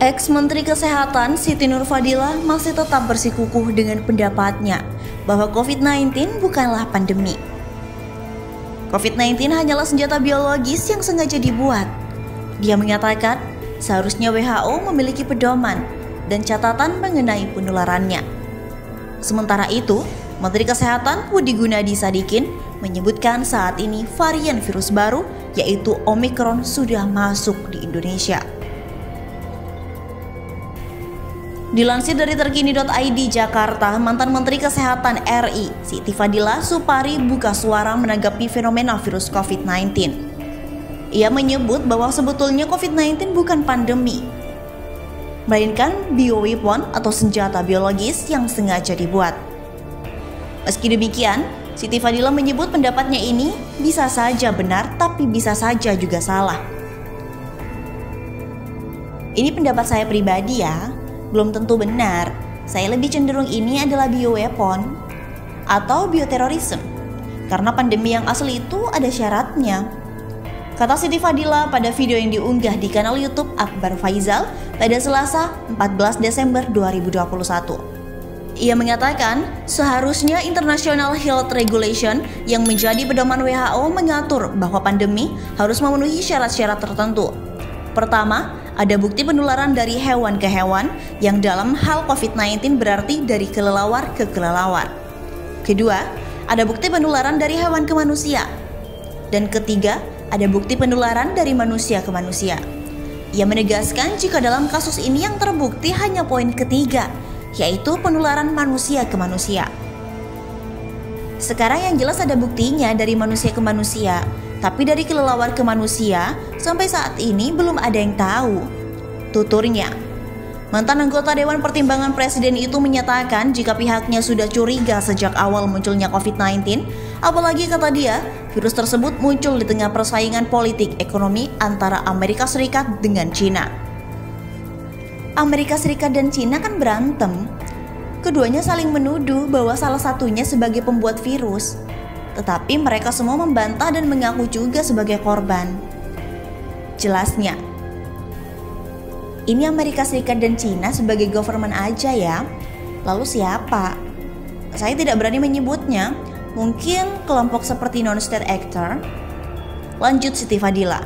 Ex-Menteri Kesehatan Siti Nurfadila masih tetap bersikukuh dengan pendapatnya bahwa COVID-19 bukanlah pandemi. COVID-19 hanyalah senjata biologis yang sengaja dibuat. Dia mengatakan seharusnya WHO memiliki pedoman dan catatan mengenai penularannya. Sementara itu, Menteri Kesehatan Budi Gunadi Sadikin menyebutkan saat ini varian virus baru yaitu Omicron sudah masuk di Indonesia. Dilansir dari terkini.id Jakarta, mantan Menteri Kesehatan RI Siti Fadila Supari buka suara menanggapi fenomena virus COVID-19. Ia menyebut bahwa sebetulnya COVID-19 bukan pandemi, melainkan bioweapon atau senjata biologis yang sengaja dibuat. Meski demikian, Siti Fadila menyebut pendapatnya ini bisa saja benar tapi bisa saja juga salah. Ini pendapat saya pribadi ya. Belum tentu benar, saya lebih cenderung ini adalah bioweapon atau bioterorisme karena pandemi yang asli itu ada syaratnya, kata Siti Fadila pada video yang diunggah di kanal YouTube Akbar Faizal pada Selasa 14 Desember 2021. Ia mengatakan seharusnya International Health Regulation yang menjadi pedoman WHO mengatur bahwa pandemi harus memenuhi syarat-syarat tertentu. Pertama, ada bukti penularan dari hewan ke hewan yang dalam hal COVID-19 berarti dari kelelawar ke kelelawar. Kedua, ada bukti penularan dari hewan ke manusia. Dan ketiga, ada bukti penularan dari manusia ke manusia. Ia menegaskan jika dalam kasus ini yang terbukti hanya poin ketiga, yaitu penularan manusia ke manusia. Sekarang yang jelas ada buktinya dari manusia ke manusia. Tapi dari kelelawar ke manusia, sampai saat ini belum ada yang tahu, tuturnya. Mantan anggota Dewan Pertimbangan Presiden itu menyatakan jika pihaknya sudah curiga sejak awal munculnya COVID-19, apalagi kata dia, virus tersebut muncul di tengah persaingan politik ekonomi antara Amerika Serikat dengan Cina. Amerika Serikat dan Cina kan berantem. Keduanya saling menuduh bahwa salah satunya sebagai pembuat virus. Tetapi mereka semua membantah dan mengaku juga sebagai korban. Jelasnya, ini Amerika Serikat dan Cina sebagai government aja ya. Lalu siapa? Saya tidak berani menyebutnya. Mungkin kelompok seperti non-state actor. Lanjut Siti Fadila.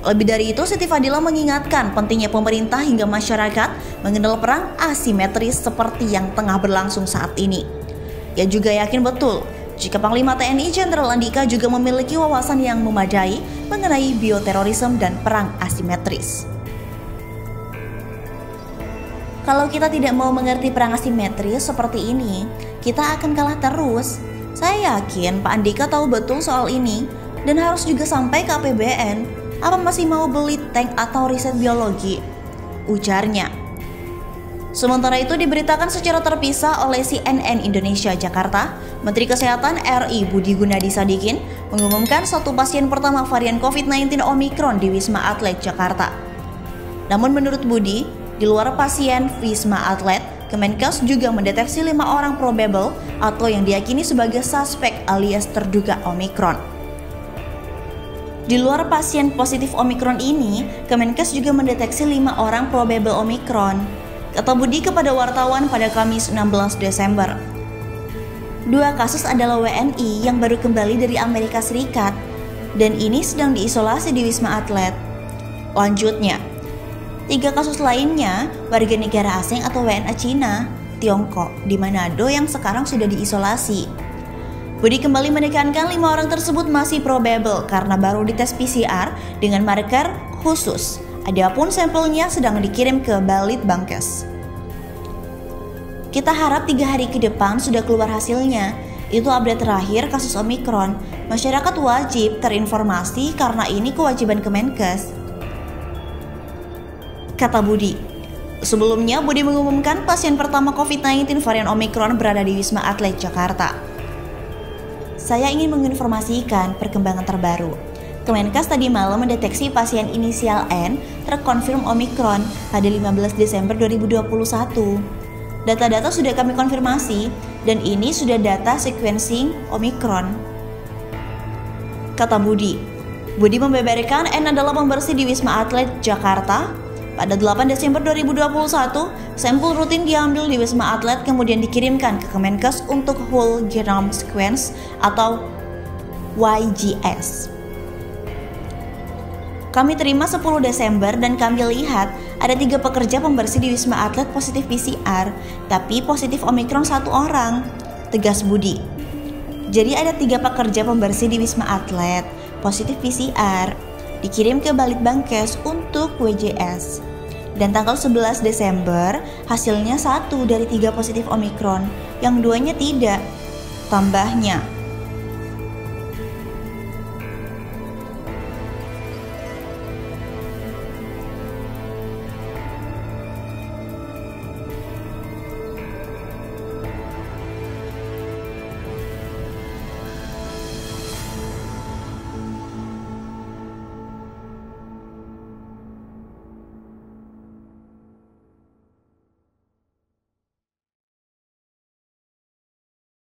Lebih dari itu, Siti Fadila mengingatkan pentingnya pemerintah hingga masyarakat mengenal perang asimetris seperti yang tengah berlangsung saat ini. Ia juga yakin betul jika Panglima TNI Jenderal Andika juga memiliki wawasan yang memadai mengenai bioterorisme dan perang asimetris. Kalau kita tidak mau mengerti perang asimetris seperti ini, kita akan kalah terus. Saya yakin Pak Andika tahu betul soal ini dan harus juga sampai ke APBN. Apa masih mau beli tank atau riset biologi? Ujarnya. Sementara itu diberitakan secara terpisah oleh CNN Indonesia Jakarta, Menteri Kesehatan RI Budi Gunadi Sadikin mengumumkan satu pasien pertama varian COVID-19 Omicron di Wisma Atlet Jakarta. Namun menurut Budi, di luar pasien Wisma Atlet, Kemenkes juga mendeteksi 5 orang probable atau yang diyakini sebagai suspek alias terduga Omicron. Di luar pasien positif Omicron ini, Kemenkes juga mendeteksi 5 orang probable Omicron, kata Budi kepada wartawan pada Kamis 16 Desember. 2 kasus adalah WNI yang baru kembali dari Amerika Serikat dan ini sedang diisolasi di Wisma Atlet. Lanjutnya, 3 kasus lainnya warga negara asing atau WNA Cina, Tiongkok, di Manado yang sekarang sudah diisolasi. Budi kembali menekankan 5 orang tersebut masih probable karena baru dites PCR dengan marker khusus. Adapun sampelnya sedang dikirim ke Balitbangkes. Kita harap 3 hari ke depan sudah keluar hasilnya. Itu update terakhir kasus Omicron. Masyarakat wajib terinformasi karena ini kewajiban Kemenkes, kata Budi. Sebelumnya Budi mengumumkan pasien pertama COVID-19 varian Omicron berada di Wisma Atlet Jakarta. Saya ingin menginformasikan perkembangan terbaru. Kemenkes tadi malam mendeteksi pasien inisial N terkonfirm Omicron pada 15 Desember 2021. Data-data sudah kami konfirmasi dan ini sudah data sequencing Omicron, kata Budi. Budi membeberkan N adalah pembersih di Wisma Atlet Jakarta Pada 8 Desember 2021, sampel rutin diambil di Wisma Atlet kemudian dikirimkan ke Kemenkes untuk Whole Genome Sequence atau YGS. Kami terima 10 Desember dan kami lihat ada 3 pekerja pembersih di Wisma Atlet positif PCR, tapi positif Omikron 1 orang, tegas Budi. Jadi ada 3 pekerja pembersih di Wisma Atlet positif PCR, dikirim ke Balitbangkes untuk WJS. Dan tanggal 11 Desember, hasilnya 1 dari 3 positif Omikron, yang 2-nya tidak. Tambahnya,